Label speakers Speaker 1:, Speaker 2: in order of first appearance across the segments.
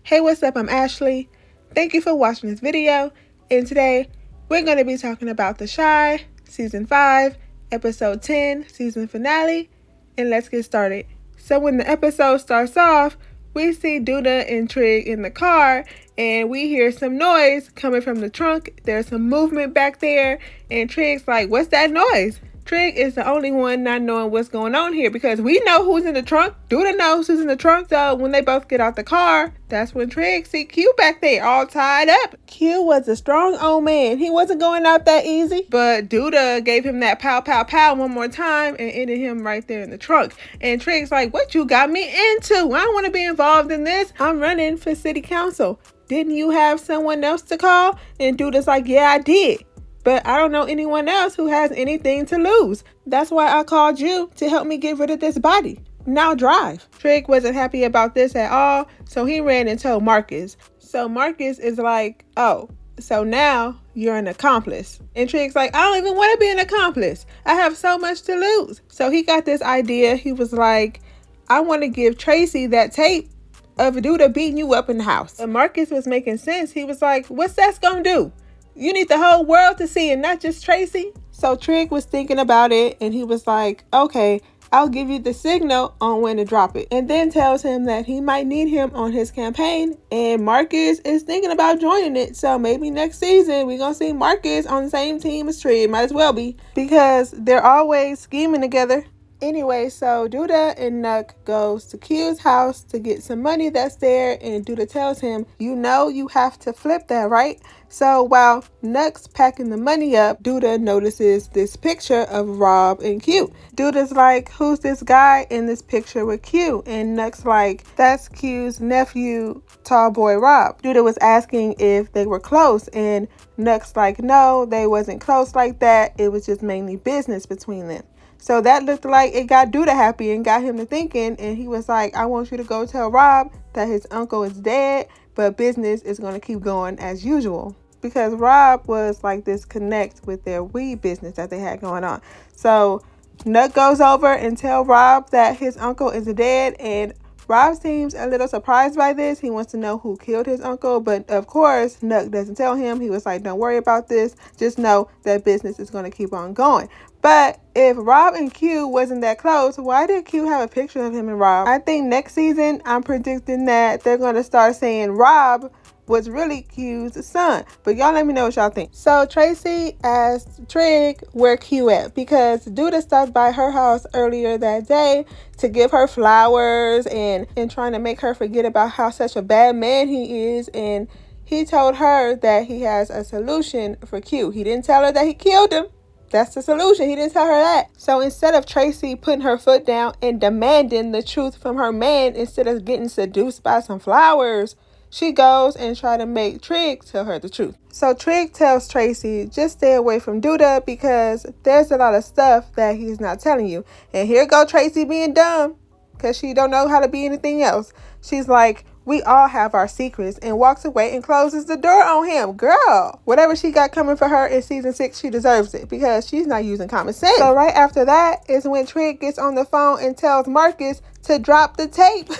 Speaker 1: Hey, what's up? I'm Ashley. Thank you for watching this video. And today, we're going to be talking about The Chi, Season 5, Episode 10, Season Finale. And let's get started. So when the episode starts off, we see Douda and Trig in the car, and we hear some noise coming from the trunk. There's some movement back there, and Trig's like, what's that noise? Trig is the only one not knowing what's going on here because we know who's in the trunk. Douda knows who's in the trunk. So when they both get out the car, that's when Trig see Q back there all tied up. Q was a strong old man. He wasn't going out that easy. But Douda gave him that pow, pow, pow one more time and ended him right there in the trunk. And Trig's like, what you got me into? I don't want to be involved in this. I'm running for city council. Didn't you have someone else to call? And Douda's like, yeah, I did. But I don't know anyone else who has anything to lose. That's why I called you to help me get rid of this body. Now drive. Trig wasn't happy about this at all, so he ran and told Marcus. So Marcus is like, oh, so now you're an accomplice. And Trig's like, I don't even want to be an accomplice. I have so much to lose. So he got this idea. He was like, I want to give Tracy that tape of Douda beating you up in the house. And Marcus was making sense. He was like, what's that gonna do? You need the whole world to see it, not just Tracy. So Trig was thinking about it, and he was like, okay, I'll give you the signal on when to drop it. And then tells him that he might need him on his campaign, and Marcus is thinking about joining it. So maybe next season we're going to see Marcus on the same team as Trig. Might as well be, because they're always scheming together. Anyway, so Douda and Nuck goes to Q's house to get some money that's there, and Douda tells him, you know you have to flip that, right? So while Nuck's packing the money up, Douda notices this picture of Rob and Q. Douda's like, who's this guy in this picture with Q? And Nuck's like, that's Q's nephew, tall boy Rob. Douda was asking if they were close, and Nuck's like, no, they wasn't close like that. It was just mainly business between them. So that looked like it got Douda happy and got him to thinking, and he was like, I want you to go tell Rob that his uncle is dead, but business is going to keep going as usual. Because Rob was like this connect with their weed business that they had going on. So Nuck goes over and tell Rob that his uncle is dead, and Rob seems a little surprised by this. He wants to know who killed his uncle, but of course, Nuck doesn't tell him. He was like, don't worry about this. Just know that business is going to keep on going. But if Rob and Q wasn't that close, why did Q have a picture of him and Rob? I think next season, I'm predicting that they're going to start saying Rob was really Q's son. But y'all let me know what y'all think. So Tracy asked Trig where Q at, because Douda stopped by her house earlier that day to give her flowers and trying to make her forget about how such a bad man he is. And he told her that he has a solution for Q. He didn't tell her that he killed him. That's the solution. He didn't tell her that. So instead of Tracy putting her foot down and demanding the truth from her man, instead of getting seduced by some flowers, she goes and try to make Trig tell her the truth. So Trig tells Tracy, just stay away from Douda because there's a lot of stuff that he's not telling you. And here go Tracy being dumb because she don't know how to be anything else. She's like, we all have our secrets, and walks away and closes the door on him. Girl, whatever she got coming for her in season 6, she deserves it because she's not using common sense. So right after that is when Trig gets on the phone and tells Marcus to drop the tape.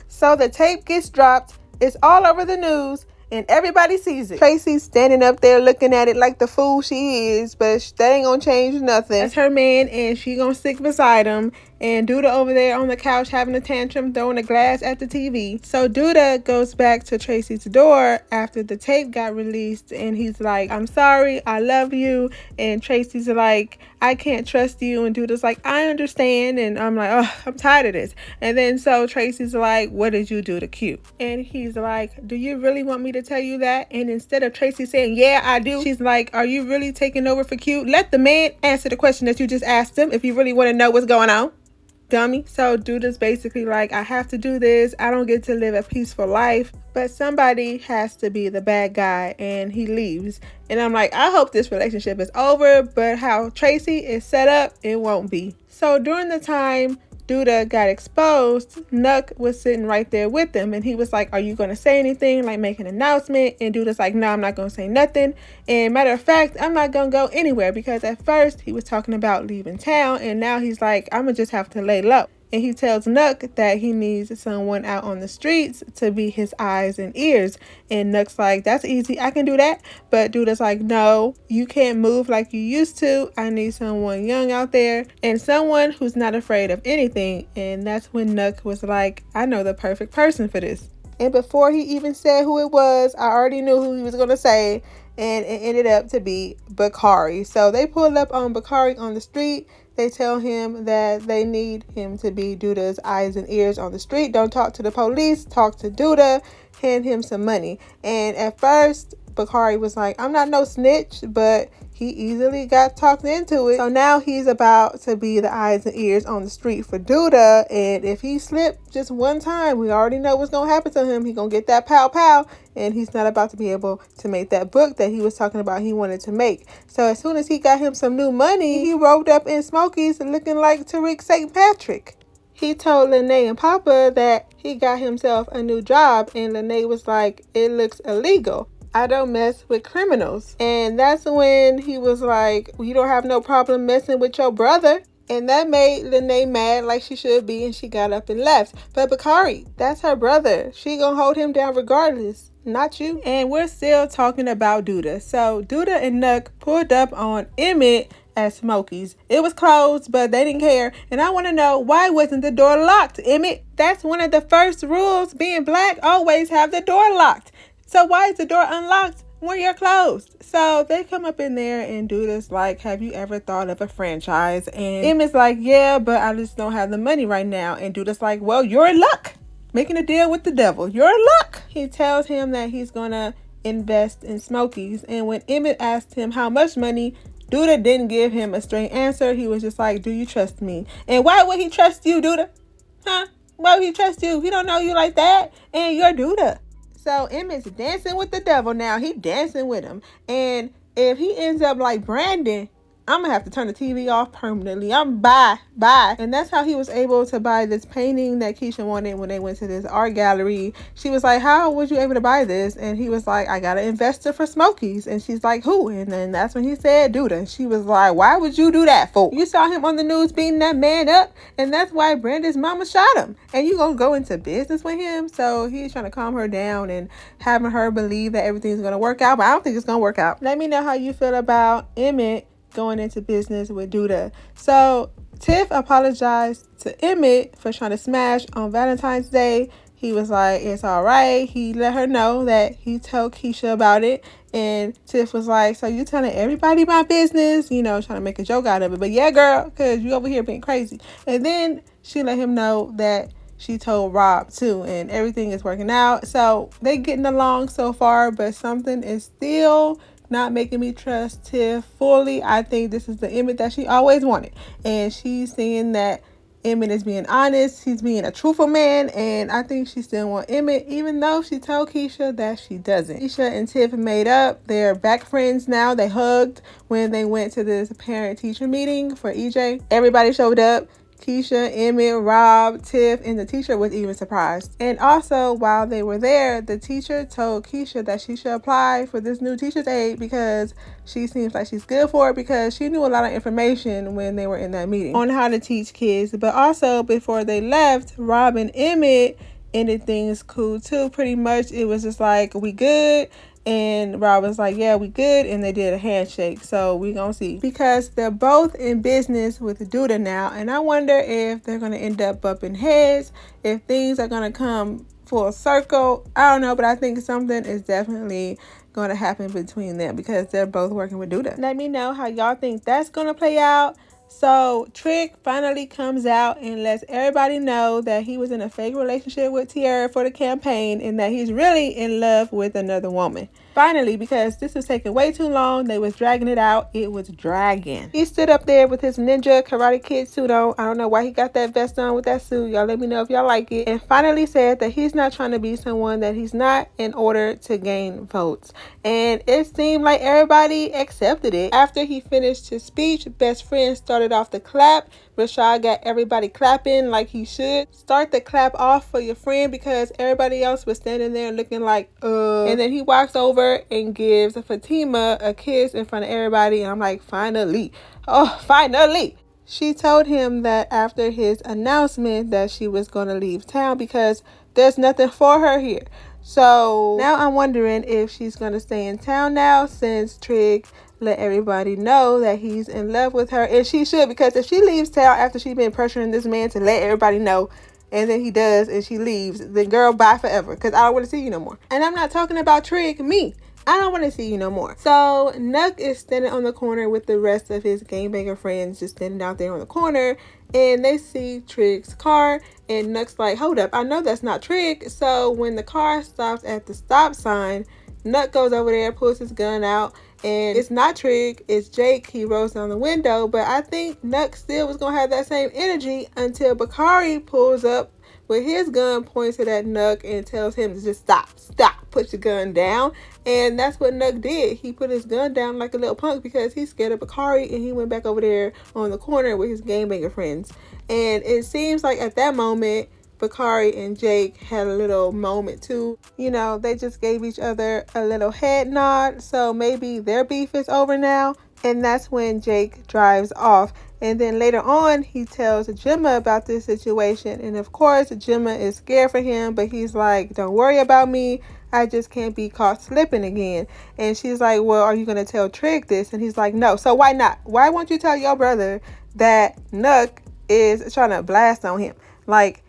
Speaker 1: So the tape gets dropped. It's all over the news, and everybody sees it. Tracy's standing up there looking at it like the fool she is, but that ain't gonna change nothing. That's her man, and she gonna stick beside him. And Douda over there on the couch having a tantrum, throwing a glass at the TV. So Douda goes back to Tracy's door after the tape got released, and he's like, I'm sorry, I love you. And Tracy's like, I can't trust you. And Douda's like, I understand. And I'm like, oh, I'm tired of this. And then so Tracy's like, what did you do to Q? And he's like, do you really want me to tell you that? And instead of Tracy saying, yeah, I do, she's like, are you really taking over for Q? Let the man answer the question that you just asked him if you really want to know what's going on. Dummy. So Douda's basically like, I have to do this. I don't get to live a peaceful life, but somebody has to be the bad guy, and he leaves. And I'm like, I hope this relationship is over, but how Tracy is set up, it won't be. So during the time Douda got exposed, Nuck was sitting right there with him, and he was like, are you going to say anything, like make an announcement? And Douda's like, no, I'm not going to say nothing. And matter of fact, I'm not going to go anywhere, because at first he was talking about leaving town, and now he's like, I'm going to just have to lay low. and he tells Nuck that he needs someone out on the streets to be his eyes and ears. And Nuck's like, that's easy, I can do that. But Douda's like, no, you can't move like you used to. I need someone young out there and someone who's not afraid of anything. And that's when Nuck was like, I know the perfect person for this. And before he even said who it was, I already knew who he was going to say. And it ended up to be Bakari. So they pulled up on Bakari on the street. They tell him that they need him to be Douda's eyes and ears on the street. Don't talk to the police. Talk to Douda. Hand him some money. And at first, Bakari was like, I'm not no snitch, but he easily got talked into it. So now he's about to be the eyes and ears on the street for Douda. And if he slipped just one time, we already know what's going to happen to him. He's going to get that pow pow. And he's not about to be able to make that book that he was talking about he wanted to make. So as soon as he got him some new money, he rolled up in Smokies looking like Trig St. Patrick. He told Lena and Papa that he got himself a new job. And Lena was like, it looks illegal. I don't mess with criminals. And that's when he was like, you don't have no problem messing with your brother. And that made Lena mad like she should be, and she got up and left. But Bakari, that's her brother. She gonna hold him down regardless, not you. And we're still talking about Douda. So Douda and Nuck pulled up on Emmett at Smokies. It was closed, but they didn't care. And I want to know, why wasn't the door locked, Emmett? That's one of the first rules. Being black, always have the door locked. So why is the door unlocked when you're closed? So they come up in there and Douda's like, have you ever thought of a franchise? And Emmett's like, yeah, but I just don't have the money right now. And Douda's like, well, you're in luck. Making a deal with the devil. You're in luck. He tells him that he's going to invest in Smokies. And when Emmett asked him how much money, Douda didn't give him a straight answer. He was just like, do you trust me? And why would he trust you, Douda? Huh? Why would he trust you? He don't know you like that. And you're Douda. So Emmett's dancing with the devil now. He dancing with him. And if he ends up like Brandon, I'm going to have to turn the TV off permanently. Bye. And that's how he was able to buy this painting that Keisha wanted when they went to this art gallery. She was like, how was you able to buy this? And he was like, I got an investor for Smokies. And she's like, who? And then that's when he said Douda. She was like, why would you do that for? You saw him on the news beating that man up. And that's why Brandon's mama shot him. And you gonna go into business with him? So he's trying to calm her down and having her believe that everything's going to work out. But I don't think it's going to work out. Let me know how you feel about Emmett going into business with Douda. So Tiff apologized to Emmett for trying to smash on Valentine's Day. He was like, it's all right. He let her know that he told Keisha about it. And Tiff was like, so you telling everybody my business? You know, trying to make a joke out of it. But yeah, girl, because you over here being crazy. And then she let him know that she told Rob too. And everything is working out. So they getting along so far. But something is still not making me trust Tiff fully. I think this is the Emmett that she always wanted. And she's seeing that Emmett is being honest. He's being a truthful man. And I think she still wants Emmett, even though she told Keisha that she doesn't. Keisha and Tiff made up. They're back friends now. They hugged when they went to this parent-teacher meeting for EJ. Everybody showed up. Keisha, Emmett, Rob, Tiff, and the teacher was even surprised. And also, while they were there, the teacher told Keisha that she should apply for this new teacher's aide because she seems like she's good for it, because she knew a lot of information when they were in that meeting on how to teach kids. But also, before they left, Rob and Emmett ended things cool too. Pretty much, it was just like, we good. And Rob was like, yeah, we good. And they did a handshake. So we gonna see. Because they're both in business with Douda now. And I wonder if they're going to end up bumping heads. If things are going to come full circle. I don't know. But I think something is definitely going to happen between them. Because they're both working with Douda. Let me know how y'all think that's going to play out. So Trig finally comes out and lets everybody know that he was in a fake relationship with Tiara for the campaign and that he's really in love with another woman. Finally, because this was taking way too long, they was dragging it out. It was dragging. He stood up there with his ninja Karate Kid suit on. I don't know why he got that vest on with that suit. Y'all let me know if y'all like it. And finally said that he's not trying to be someone that he's not in order to gain votes. And it seemed like everybody accepted it. After he finished his speech, best friend started off the clap. Rashad got everybody clapping like he should. Start the clap off for your friend because everybody else was standing there looking like, And then he walks over and gives Fatima a kiss in front of everybody. And I'm like, finally. Oh, finally. She told him that after his announcement that she was going to leave town because there's nothing for her here. So now I'm wondering if she's going to stay in town now since Trig let everybody know that he's in love with her. And she should, because if she leaves town after she's been pressuring this man to let everybody know, and then he does and she leaves, then girl, bye forever, because I don't want to see you no more. And I'm not talking about Trig, me. I don't want to see you no more. So Nuck is standing on the corner with the rest of his gangbanger friends, just standing out there on the corner, and they see Trig's car, and Nuck's like, hold up, I know that's not Trig. So when the car stops at the stop sign, Nuck goes over there, pulls his gun out, and it's not Trig, it's Jake. He rolls down the window, but I think Nuck still was going to have that same energy until Bakari pulls up with his gun pointed at Nuck and tells him to just stop, put your gun down. And that's what Nuck did. He put his gun down like a little punk because he's scared of Bakari, and he went back over there on the corner with his gangbanger friends. And it seems like at that moment, Bakari and Jake had a little moment too. You know, they just gave each other a little head nod, so maybe their beef is over now. And that's when Jake drives off. And then later on, he tells Jemma about this situation. And of course, Jemma is scared for him, but he's like, don't worry about me. I just can't be caught slipping again. And she's like, well, are you going to tell Trig this? And he's like, no. So why not? Why won't you tell your brother that Nuck is trying to blast on him? Like,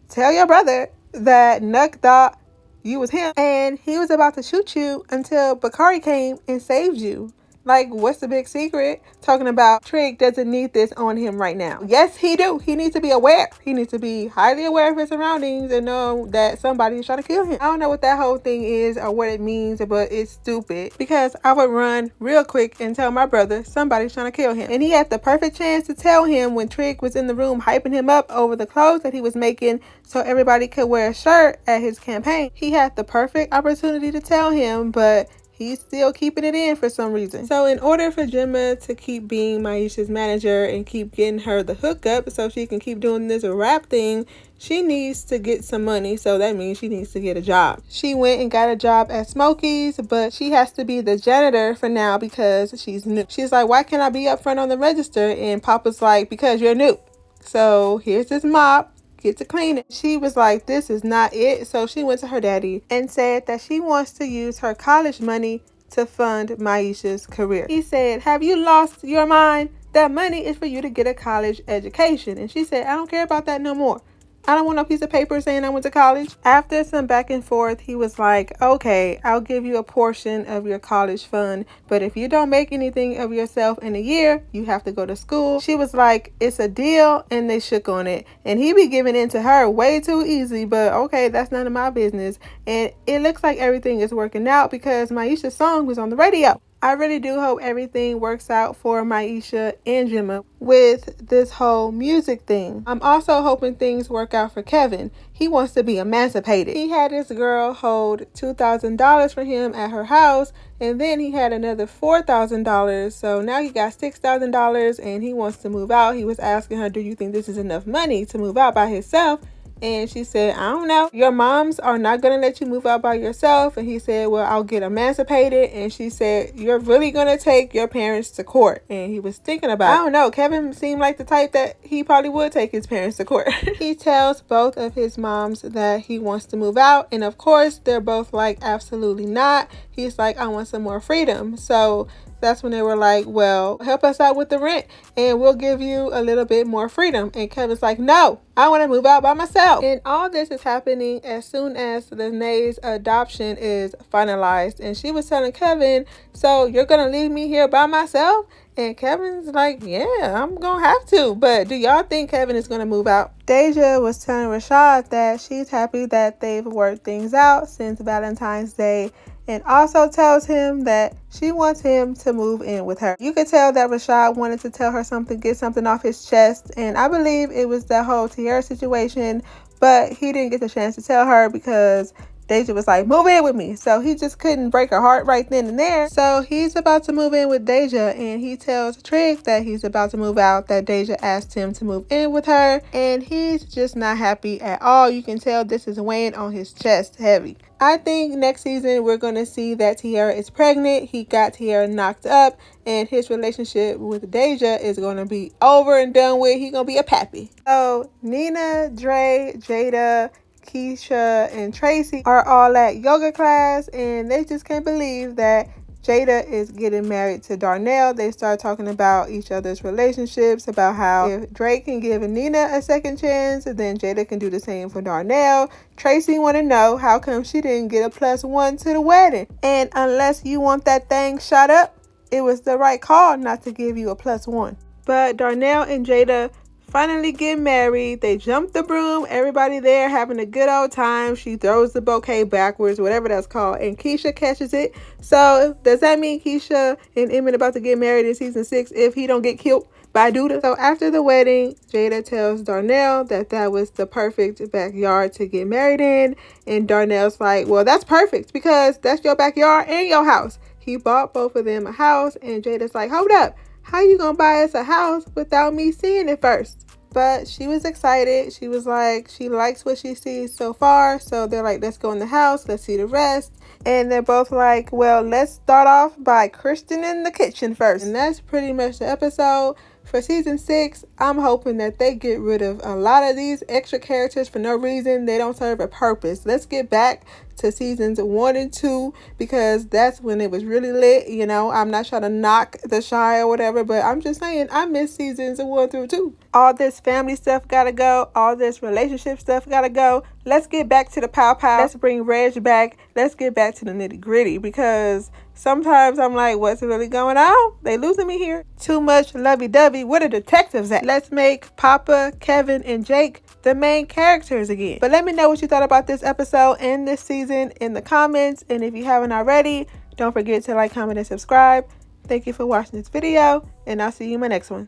Speaker 1: tell your brother that Nuck thought you was him and he was about to shoot you until Bakari came and saved you. Like, what's the big secret? Talking about Trig doesn't need this on him right now. Yes, he do. He needs to be aware. He needs to be highly aware of his surroundings and know that somebody is trying to kill him. I don't know what that whole thing is or what it means, but it's stupid. Because I would run real quick and tell my brother somebody's trying to kill him. And he had the perfect chance to tell him when Trig was in the room hyping him up over the clothes that he was making so everybody could wear a shirt at his campaign. He had the perfect opportunity to tell him, but he's still keeping it in for some reason. So in order for Jemma to keep being Maisha's manager and keep getting her the hookup so she can keep doing this rap thing, she needs to get some money. So that means she needs to get a job. She went and got a job at Smokies, but she has to be the janitor for now because she's new. She's like, why can't I be up front on the register? And Papa's like, because you're new. So here's this mop. Get to clean it. She was like, this is not it. So she went to her daddy and said that she wants to use her college money to fund Maisha's career. He said, have you lost your mind? That money is for you to get a college education. And she said, I don't care about that no more. I don't want no piece of paper saying I went to college. After some back and forth, he was like, okay, I'll give you a portion of your college fund, but if you don't make anything of yourself in a year, you have to go to school. She was like, it's a deal, and they shook on it. And he be giving in to her way too easy, but okay, that's none of my business. And it looks like everything is working out because Maisha's song was on the radio. I really do hope everything works out for Maisha and Jemma with this whole music thing. I'm also hoping things work out for Kevin. He wants to be emancipated. He had this girl hold $2,000 for him at her house, and then he had another $4,000. So now he got $6,000 and he wants to move out. He was asking her, do you think this is enough money to move out by himself? And she said, I don't know. Your moms are not going to let you move out by yourself. And he said, well, I'll get emancipated. And she said, you're really going to take your parents to court. And he was thinking about, I don't know. Kevin seemed like the type that he probably would take his parents to court. He tells both of his moms that he wants to move out. And of course, they're both like, absolutely not. He's like, I want some more freedom. So that's when they were like, well, help us out with the rent and we'll give you a little bit more freedom. And Kevin's like, no, I want to move out by myself. And all this is happening as soon as Lena's adoption is finalized. And she was telling Kevin, so you're going to leave me here by myself? And Kevin's like, yeah, I'm going to have to. But do y'all think Kevin is going to move out? Deja was telling Rashad that she's happy that they've worked things out since Valentine's Day, and also tells him that she wants him to move in with her. You could tell that Rashad wanted to tell her something, get something off his chest, and I believe it was that whole Tiara situation, but he didn't get the chance to tell her because Deja was like, move in with me. So he just couldn't break her heart right then and there. So he's about to move in with Deja, and he tells Trig that he's about to move out, that Deja asked him to move in with her, and he's just not happy at all. You can tell this is weighing on his chest heavy. I think next season we're going to see that Tiara is pregnant. He got Tiara knocked up, and his relationship with Deja is going to be over and done with. He's going to be a pappy. So Nina, Dre, Jada, Keisha, and Tracy are all at yoga class, and they just can't believe that Jada is getting married to Darnell. They start talking about each other's relationships, about how if Drake can give Nina a second chance, then Jada can do the same for Darnell. Tracy want to know how come she didn't get a +1 to the wedding. And unless you want that thing shot up, it was the right call not to give you a +1. But Darnell and Jada finally get married. They jump the broom. Everybody there having a good old time. She throws the bouquet backwards, whatever that's called, and Keisha catches it. So does that mean Keisha and Emmett about to get married in season 6 if he don't get killed by Douda? So after the wedding, Jada tells Darnell that that was the perfect backyard to get married in, and Darnell's like, well, that's perfect because that's your backyard and your house. He bought both of them a house, and Jada's like, hold up, how you gonna buy us a house without me seeing it first? But she was excited. She was like, she likes what she sees so far. So they're like, let's go in the house. Let's see the rest. And they're both like, well, let's start off by christening the kitchen first. And that's pretty much the episode. For season 6, I'm hoping that they get rid of a lot of these extra characters for no reason. They don't serve a purpose. Let's get back to seasons 1 and 2 because that's when it was really lit. You know, I'm not trying to knock the Shy or whatever, but I'm just saying I miss seasons 1 through 2. All this family stuff gotta go. All this relationship stuff gotta go. Let's get back to the pow pow. Let's bring Reg back. Let's get back to the nitty gritty because sometimes I'm like, what's really going on? They losing me here. Too much lovey-dovey. Where the detectives at? Let's make Papa, Kevin, and Jake the main characters again. But let me know what you thought about this episode and this season in the comments. And if you haven't already, don't forget to like, comment, and subscribe. Thank you for watching this video, and I'll see you in my next one.